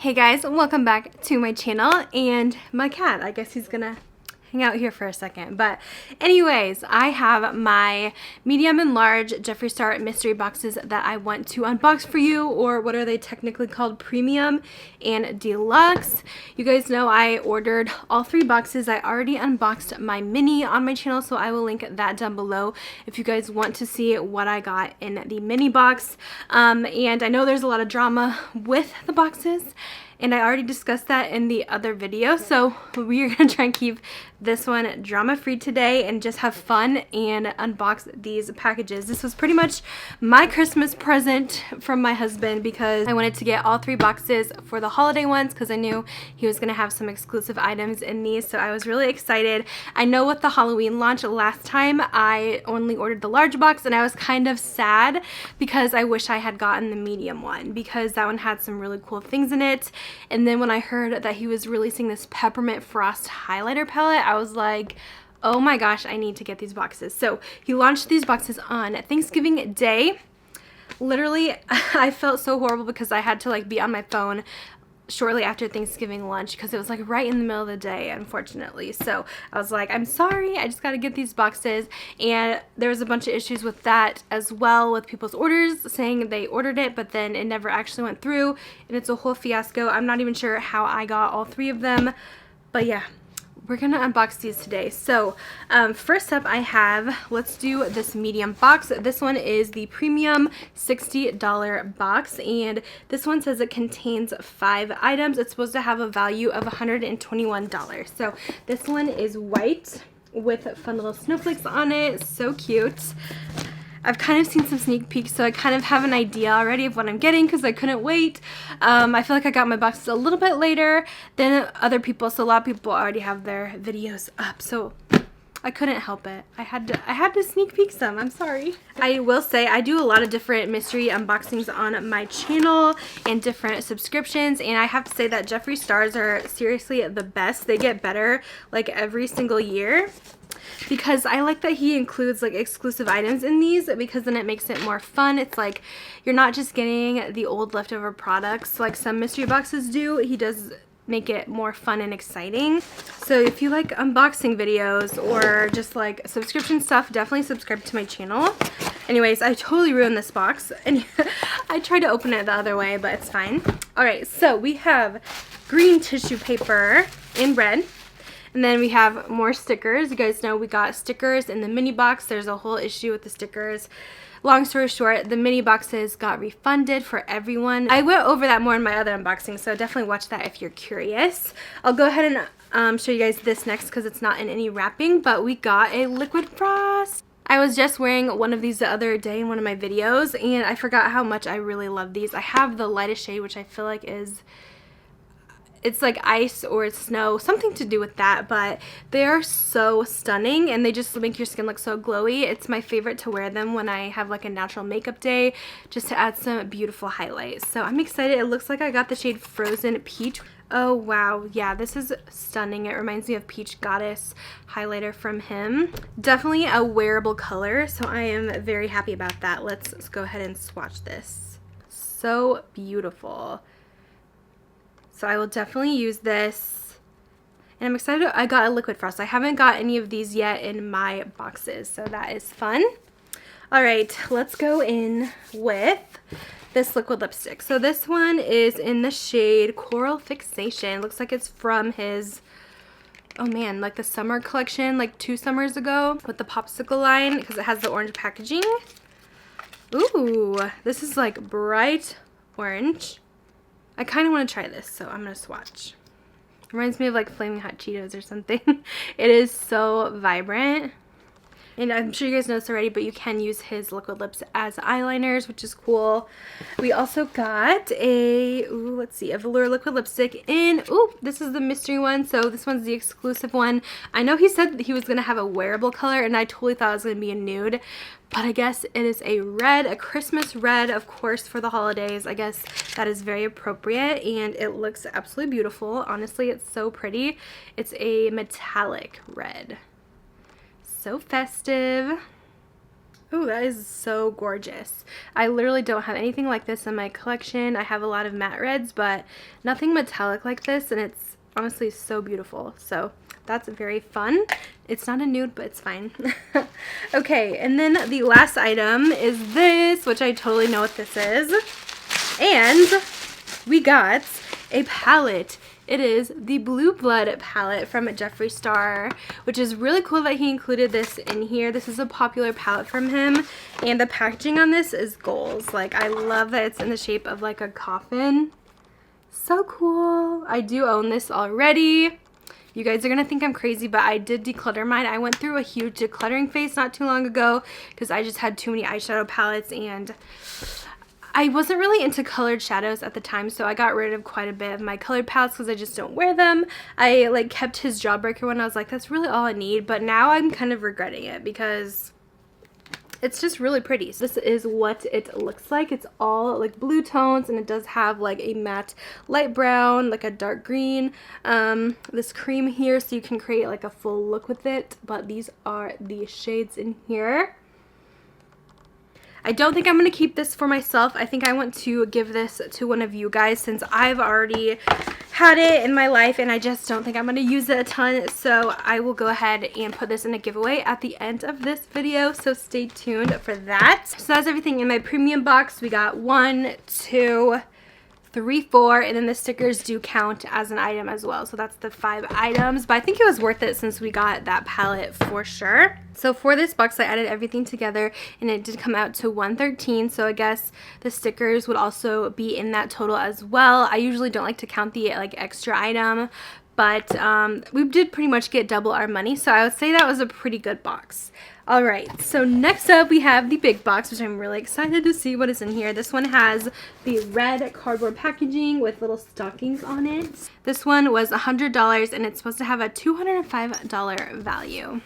Hey guys, welcome back to my channel, and my cat, I guess he's gonna hang out here for a second. But anyways, I have my medium and large Jeffree Star mystery boxes that I want to unbox for you, or what are they technically called, premium and deluxe. You guys know I ordered all 3 boxes. I already unboxed my mini on my channel, so I will link that down below if you guys want to see what I got in the mini box. And I know there's a lot of drama with the boxes, and I already discussed that in the other video, so we are going to try and keep this one drama-free today and just have fun and unbox these packages. This was pretty much my Christmas present from my husband because I wanted to get all 3 boxes for the holiday ones because I knew he was going to have some exclusive items in these, so I was really excited. I know with the Halloween launch last time, I only ordered the large box, and I was kind of sad because I wish I had gotten the medium one because that one had some really cool things in it. And then when I heard that he was releasing this Peppermint Frost highlighter palette, I was like, oh my gosh, I need to get these boxes. So he launched these boxes on Thanksgiving Day. Literally, I felt so horrible because I had to like be on my phone shortly after Thanksgiving lunch because it was like right in the middle of the day, unfortunately. So I was like, I'm sorry, I just got to get these boxes. And there was a bunch of issues with that as well, with people's orders saying they ordered it but then it never actually went through, and it's a whole fiasco. I'm not even sure how I got all 3 of them, but yeah, we're gonna unbox these today. So first up I have, let's do this medium box. This one is the premium $60 box, and this one says it contains 5 items. It's supposed to have a value of $121. So this one is white with fun little snowflakes on it. So cute. I've kind of seen some sneak peeks, so I kind of have an idea already of what I'm getting because I couldn't wait. I feel like I got my boxes a little bit later than other people, so a lot of people already have their videos up, so I couldn't help it. I had to sneak peek some. I'm sorry. I will say I do a lot of different mystery unboxings on my channel and different subscriptions, and I have to say that Jeffree Stars are seriously the best. They get better like every single year, because I like that he includes like exclusive items in these, because then it makes it more fun. It's like you're not just getting the old leftover products like some mystery boxes do. He does make it more fun and exciting. So if you like unboxing videos or just like subscription stuff, definitely subscribe to my channel. Anyways, I totally ruined this box, and I tried to open it the other way, but it's fine. Alright, so we have green tissue paper in red. And then we have more stickers. You guys know we got stickers in the mini box. There's a whole issue with the stickers. Long story short, the mini boxes got refunded for everyone. I went over that more in my other unboxing, so definitely watch that if you're curious. I'll go ahead and show you guys this next because it's not in any wrapping, but we got a liquid frost. I was just wearing one of these the other day in one of my videos, and I forgot how much I really love these. I have the lightest shade, which I feel like is, it's like ice or snow, something to do with that, but they are so stunning and they just make your skin look so glowy. It's my favorite to wear them when I have like a natural makeup day, just to add some beautiful highlights. So I'm excited. It looks like I got the shade Frozen Peach. Oh wow, yeah, this is stunning. It reminds me of Peach Goddess highlighter from him. Definitely a wearable color, so I am very happy about that. Let's go ahead and swatch this. So beautiful. So I will definitely use this, and I'm excited. I got a liquid frost. I haven't got any of these yet in my boxes, so that is fun. All right, let's go in with this liquid lipstick. So this one is in the shade Coral Fixation. Looks like it's from his, oh man, like the summer collection, like 2 summers ago, with the popsicle line, because it has the orange packaging. Ooh, this is like bright orange. I kind of want to try this, so I'm going to swatch. Reminds me of like Flaming Hot Cheetos or something. It is so vibrant. And I'm sure you guys know this already, but you can use his liquid lips as eyeliners, which is cool. We also got a, ooh, let's see, a velour liquid lipstick in, ooh, this is the mystery one. So this one's the exclusive one. I know he said that he was going to have a wearable color, and I totally thought it was going to be a nude. But I guess it is a red, a Christmas red, of course, for the holidays. I guess that is very appropriate, and it looks absolutely beautiful. Honestly, it's so pretty. It's a metallic red. So festive. Oh, that is so gorgeous. I literally don't have anything like this in my collection. I have a lot of matte reds, but nothing metallic like this, and it's honestly so beautiful. So that's very fun. It's not a nude, but it's fine. Okay, and then the last item is this, which I totally know what this is. And we got a palette. It is the Blue Blood palette from Jeffree Star, which is really cool that he included this in here. This is a popular palette from him, and the packaging on this is goals. Like, I love that it's in the shape of like a coffin. So cool. I do own this already. You guys are gonna think I'm crazy, but I did declutter mine. I went through a huge decluttering phase not too long ago because I just had too many eyeshadow palettes, and I wasn't really into colored shadows at the time, so I got rid of quite a bit of my colored palettes because I just don't wear them. I like kept his Jawbreaker one. I was like, that's really all I need, but now I'm kind of regretting it because it's just really pretty. So this is what it looks like. It's all like blue tones, and it does have like a matte light brown, like a dark green, this cream here, so you can create like a full look with it, but these are the shades in here. I don't think I'm going to keep this for myself. I think I want to give this to one of you guys since I've already had it in my life and I just don't think I'm going to use it a ton. So I will go ahead and put this in a giveaway at the end of this video. So stay tuned for that. So that's everything in my premium box. We got 1, 2, 3, 4, and then the stickers do count as an item as well. So that's the 5 items, but I think it was worth it since we got that palette for sure. So for this box, I added everything together and it did come out to $113. So I guess the stickers would also be in that total as well. I usually don't like to count the like extra item, but we did pretty much get double our money. So I would say that was a pretty good box. Alright, so next up we have the big box, which I'm really excited to see what is in here. This one has the red cardboard packaging with little stockings on it. This one was $100 and it's supposed to have a $205 value.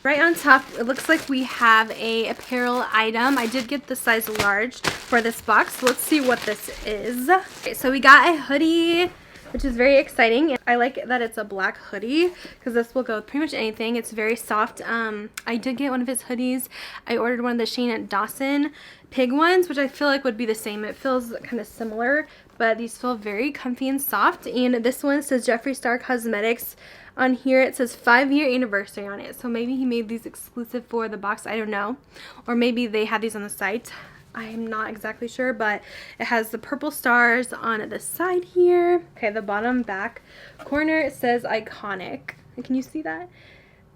Right on top, it looks like we have a apparel item. I did get the size large for this box. So let's see what this is. Okay, so we got a hoodie, which is very exciting. I like that it's a black hoodie because this will go with pretty much anything. It's very soft. I did get one of his hoodies. I ordered one of the Shane Dawson pig ones, which I feel like would be the same. It feels kind of similar, but these feel very comfy and soft. And this one says Jeffree Star Cosmetics. On here it says 5-year anniversary on it. So maybe he made these exclusive for the box. I don't know. Or maybe they had these on the site. I am not exactly sure, but it has the purple stars on the side here. Okay, the bottom back corner, it says iconic. Can you see that?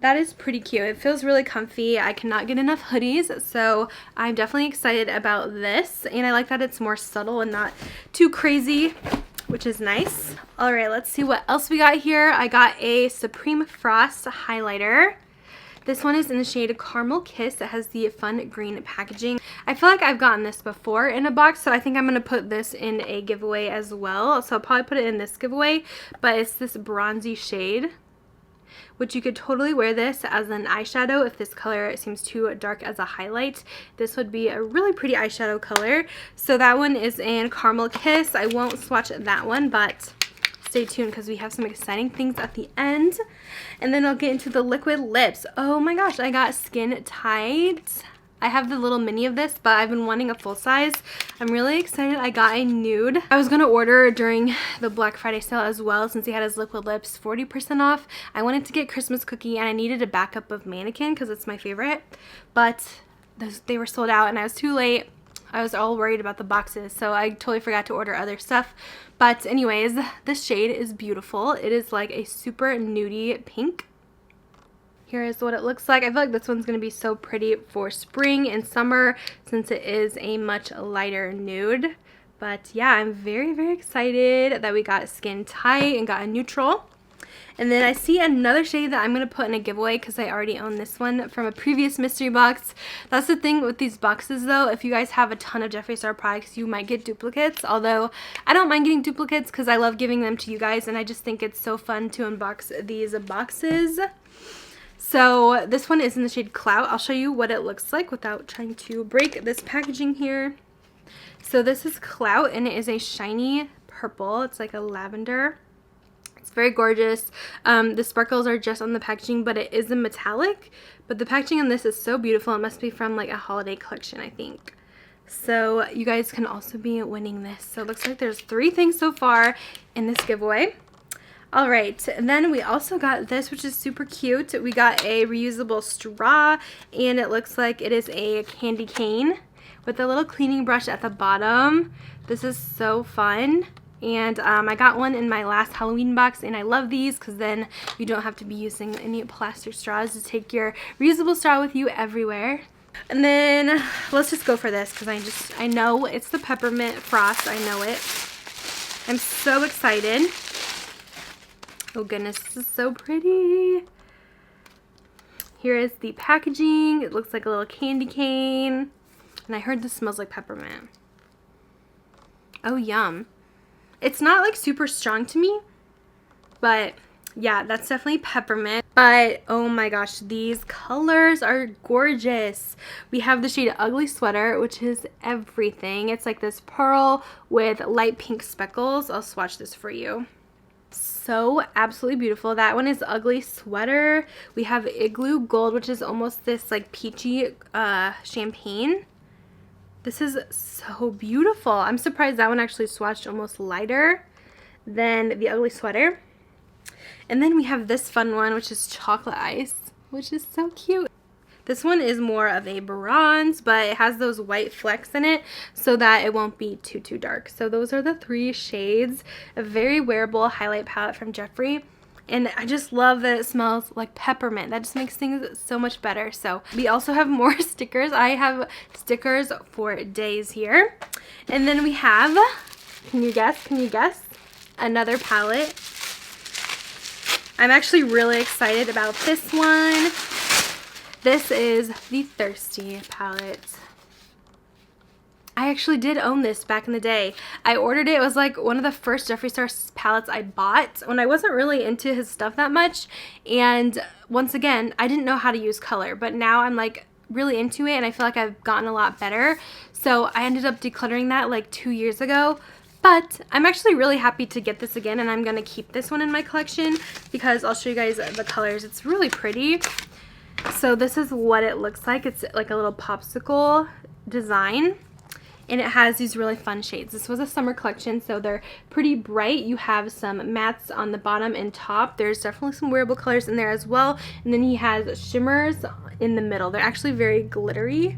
That is pretty cute. It feels really comfy. I cannot get enough hoodies, so I'm definitely excited about this. And I like that it's more subtle and not too crazy, which is nice. All right, let's see what else we got here. I got a Supreme Frost highlighter. This one is in the shade Caramel Kiss. It has the fun green packaging. I feel like I've gotten this before in a box, so I think I'm going to put this in a giveaway as well. So I'll probably put it in this giveaway, but it's this bronzy shade, which you could totally wear this as an eyeshadow if this color seems too dark as a highlight. This would be a really pretty eyeshadow color. So that one is in Caramel Kiss. I won't swatch that one, but stay tuned because we have some exciting things at the end. And then I'll get into the liquid lips. Oh my gosh, I got Skin Tight. I have the little mini of this, but I've been wanting a full size. I'm really excited. I got a nude. I was going to order during the Black Friday sale as well since he had his liquid lips 40% off. I wanted to get Christmas Cookie and I needed a backup of Mannequin because it's my favorite, but they were sold out and I was too late. I was all worried about the boxes, so I totally forgot to order other stuff. But anyways, this shade is beautiful. It is like a super nudie pink. Here is what it looks like. I feel like this one's going to be so pretty for spring and summer since it is a much lighter nude. But yeah, I'm very, very excited that we got Skin Tight and got a neutral. And then I see another shade that I'm going to put in a giveaway because I already own this one from a previous mystery box. That's the thing with these boxes though. If you guys have a ton of Jeffree Star products, you might get duplicates. Although I don't mind getting duplicates because I love giving them to you guys and I just think it's so fun to unbox these boxes. So this one is in the shade Clout. I'll show you what it looks like without trying to break this packaging here. So this is Clout and it is a shiny purple. It's like a lavender. It's very gorgeous. The sparkles are just on the packaging, but it is a metallic. But the packaging on this is so beautiful. It must be from like a holiday collection, I think. So you guys can also be winning this. So it looks like there's 3 things so far in this giveaway. All right, and then we also got this, which is super cute. We got a reusable straw, and it looks like it is a candy cane with a little cleaning brush at the bottom. This is so fun. And I got one in my last Halloween box, and I love these because then you don't have to be using any plastic straws to take your reusable straw with you everywhere. And then let's just go for this because I know it's the peppermint frost. I know it. I'm so excited. Oh goodness, this is so pretty. Here is the packaging. It looks like a little candy cane. And I heard this smells like peppermint. Oh, yum. It's not like super strong to me, but yeah, that's definitely peppermint. But oh my gosh, these colors are gorgeous. We have the shade Ugly Sweater, which is everything. It's like this pearl with light pink speckles. I'll swatch this for you. So absolutely beautiful. That one is Ugly Sweater. We have Igloo Gold, which is almost this like peachy champagne. This is so beautiful. I'm surprised that one actually swatched almost lighter than the Ugly Sweater. And then we have this fun one, which is Chocolate Ice, which is so cute. This one is more of a bronze, but it has those white flecks in it so that it won't be too dark. So those are the 3 shades. A very wearable highlight palette from Jeffree. And I just love that it smells like peppermint. That just makes things so much better. So we also have more stickers. I have stickers for days here. And then we have, can you guess? Another palette. I'm actually really excited about this one. This is the Thirsty palette. I actually did own this back in the day. I ordered it. It was like one of the first Jeffree Star palettes I bought when I wasn't really into his stuff that much. And once again, I didn't know how to use color, but now I'm like really into it and I feel like I've gotten a lot better. So I ended up decluttering that like 2 years ago. But I'm actually really happy to get this again, and I'm going to keep this one in my collection because I'll show you guys the colors. It's really pretty. So this is what it looks like. It's like a little popsicle design, and it has these really fun shades. This was a summer collection, so they're pretty bright. You have some mattes on the bottom and top. There's definitely some wearable colors in there as well, and then he has shimmers in the middle. They're actually very glittery.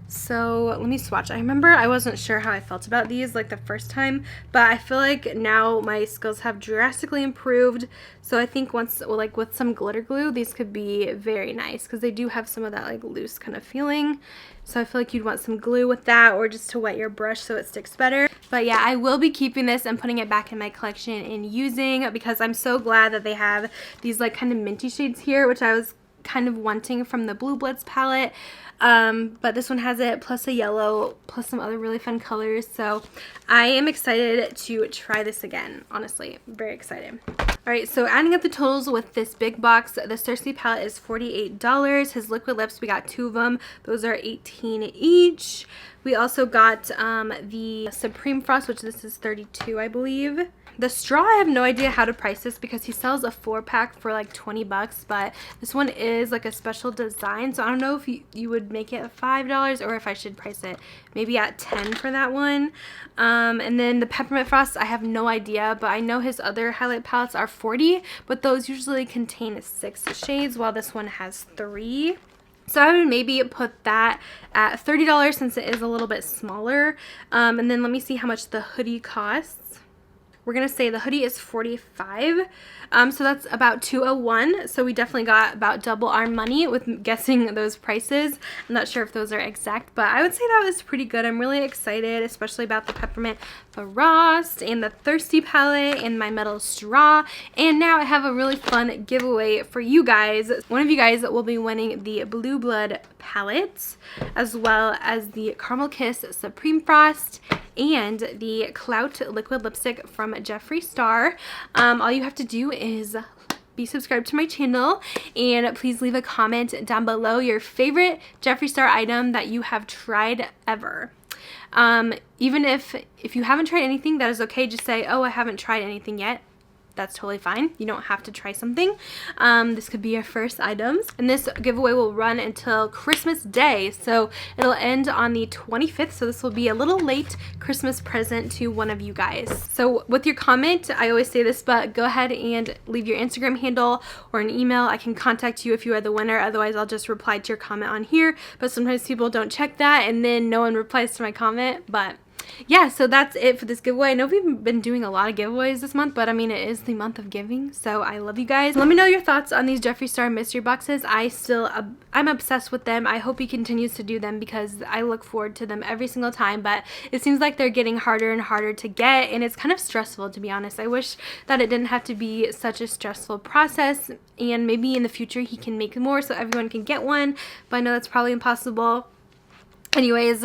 So let me swatch. I remember I wasn't sure how I felt about these like the first time, but I feel like now my skills have drastically improved. So I think once, like with some glitter glue, these could be very nice because they do have some of that like loose kind of feeling. So I feel like you'd want some glue with that, or just to wet your brush so it sticks better. But yeah, I will be keeping this and putting it back in my collection and using, because I'm so glad that they have these like kind of minty shades here, which I was kind of wanting from the Blue Bloods palette. But this one has it, plus a yellow, plus some other really fun colors. So I am excited to try this again. Honestly, very excited. Alright, so adding up the totals with this big box, the Thirsty palette is $48. His liquid lips, we got 2 of them. Those are $18 each. We also got the Supreme Frost, which this is $32, I believe. The straw, I have no idea how to price this because he sells a 4-pack for like 20 bucks, but this one is like a special design, so I don't know if you would make it $5 or if I should price it maybe at 10 for that one. And then the Peppermint Frost, I have no idea, but I know his other highlight palettes are $40, but those usually contain 6 shades while this one has 3. So I would maybe put that at $30 since it is a little bit smaller. And then let me see how much the hoodie costs. We're going to say the hoodie is $45. So that's about $201. So we definitely got about double our money with guessing those prices. I'm not sure if those are exact, but I would say that was pretty good. I'm really excited, especially about the Peppermint Frost and the Thirsty palette and my metal straw. And now I have a really fun giveaway for you guys. One of you guys will be winning the Blue Blood palette, as well as the Caramel Kiss Supreme Frost and the Clout liquid lipstick from Jeffree Star. All you have to do is be subscribed to my channel, and please leave a comment down below your favorite Jeffree Star item that you have tried ever. Even if you haven't tried anything, that is okay. Just say, oh, I haven't tried anything yet. that's totally fine. You don't have to try something. This could be your first items. And this giveaway will run until Christmas Day. So it'll end on the 25th. So this will be a little late Christmas present to one of you guys. So with your comment, I always say this, but go ahead and leave your Instagram handle or an email. I can contact you if you are the winner. Otherwise, I'll just reply to your comment on here. But sometimes people don't check that and then no one replies to my comment. But yeah, so that's it for this giveaway. I know we've been doing a lot of giveaways this month, but I mean, it is the month of giving, so I love you guys. Let me know your thoughts on these Jeffree Star mystery boxes. I'm obsessed with them. I hope he continues to do them because I look forward to them every single time, but it seems like they're getting harder and harder to get, and it's kind of stressful, to be honest. I wish that it didn't have to be such a stressful process, and maybe in the future he can make more so everyone can get one, but I know that's probably impossible. Anyways,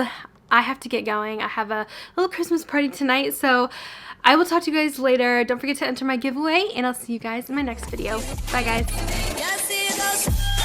I have to get going. I have a little Christmas party tonight, so I will talk to you guys later. Don't forget to enter my giveaway, and I'll see you guys in my next video. Bye, guys.